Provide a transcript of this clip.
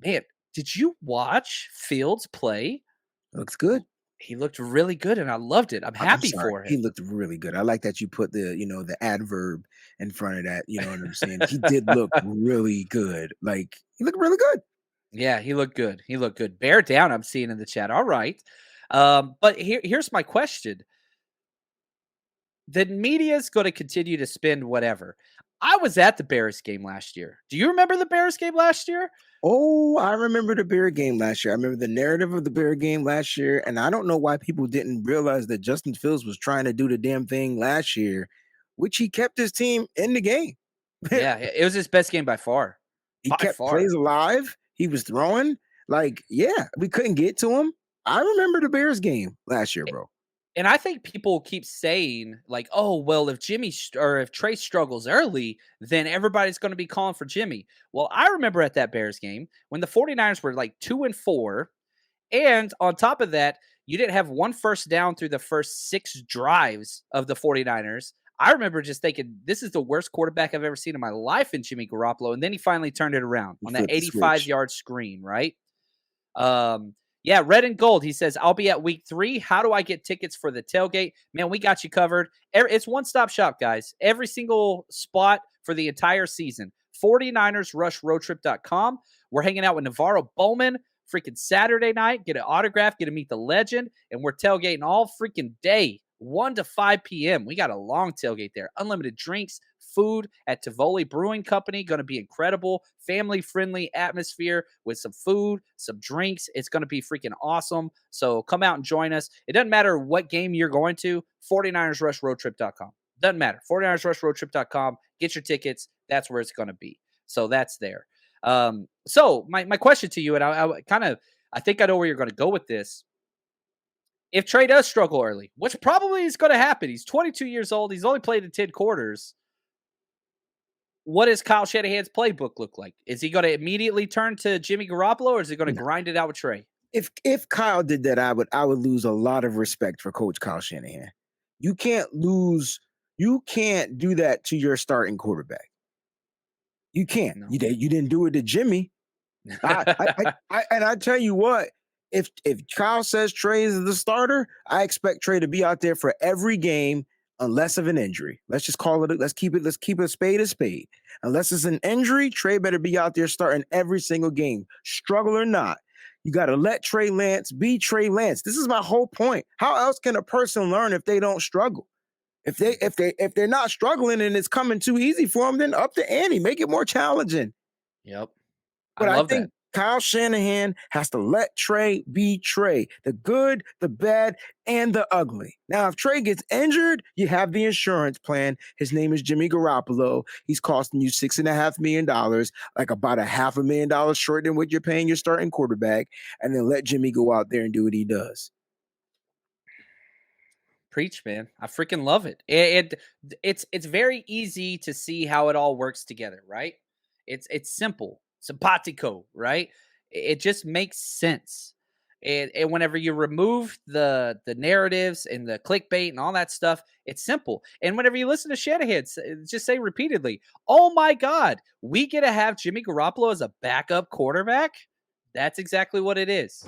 Man, did you watch Fields play? Looks good. He looked really good, and I loved it. I'm I'm happy sorry. for He him. looked really good. I like that you put the adverb in front of that. You know what I'm saying? He did look really good. Like he looked really good. Yeah, he looked good. He looked good. Bear down, I'm seeing in the chat. All right. But here's my question. The media is going to continue to spin whatever. I was at the Bears game last year. Do you remember the Bears game last year? Oh, I remember the Bear game last year. I remember the narrative of the Bear game last year, and I don't know why people didn't realize that Justin Fields was trying to do the damn thing last year, which he kept his team in the game. Yeah, it was his best game by far. He By kept far. plays alive. He was throwing. Like, yeah, we couldn't get to him. I remember the Bears game last year, bro. And I think people keep saying like, "Oh, well, if or if Trey struggles early, then everybody's going to be calling for Jimmy." Well, I remember at that Bears game when the 49ers were like 2-4, and on top of that, you didn't have one first down through the first 6 drives of the 49ers. I remember just thinking, this is the worst quarterback I've ever seen in my life in Jimmy Garoppolo, and then he finally turned it around He on that flipped the switch. 85-yard screen, right? Yeah, red and gold. He says, I'll be at week 3. How do I get tickets for the tailgate? Man, we got you covered. It's one-stop shop, guys. Every single spot for the entire season. 49ersrushroadtrip.com. We're hanging out with Navarro Bowman freaking Saturday night. Get an autograph, get to meet the legend, and we're tailgating all freaking day, 1 to 5 p.m. We got a long tailgate there. Unlimited drinks, food at Tivoli Brewing Company. Going to be incredible. Family friendly atmosphere with some food, some drinks. It's going to be freaking awesome. So come out and join us. It doesn't matter what game you're going to, 49ersrushroadtrip.com. Doesn't matter. 49ersrushroadtrip.com. Get your tickets. That's where it's going to be. So that's there. So my question to you, and I think I know where you're going to go with this. If Trey does struggle early, which probably is going to happen, he's 22 years old. He's only played in 10 quarters. What does Kyle Shanahan's playbook look like? Is he going to immediately turn to Jimmy Garoppolo, or is he going to No. grind it out with Trey? If Kyle did that, I would lose a lot of respect for Coach Kyle Shanahan. You can't lose. You can't do that to your starting quarterback. You can't. No. You didn't do it to Jimmy. And I tell you what, if Kyle says Trey is the starter, I expect Trey to be out there for every game unless of an injury. Let's just call it. Let's keep a spade a spade. Unless it's an injury, Trey better be out there starting every single game, struggle or not. You got to let Trey Lance be Trey Lance. This is my whole point. How else can a person learn if they don't struggle? If they're not struggling and it's coming too easy for them, then up the ante, make it more challenging. Yep. I But I love that. think Kyle Shanahan has to let Trey be Trey, the good, the bad, and the ugly. Now, if Trey gets injured, you have the insurance plan. His name is Jimmy Garoppolo. He's costing you $6.5 million, like about $500,000 short than what you're paying your starting quarterback, and then let Jimmy go out there and do what he does. Preach, man. I freaking love it. It's very easy to see how it all works together, right? It's simple. Simpatico, right? It just makes sense. And whenever you remove the narratives and the clickbait and all that stuff, it's simple. And whenever you listen to Shanahan, just say repeatedly, "Oh my God, we get to have Jimmy Garoppolo as a backup quarterback." That's exactly what it is.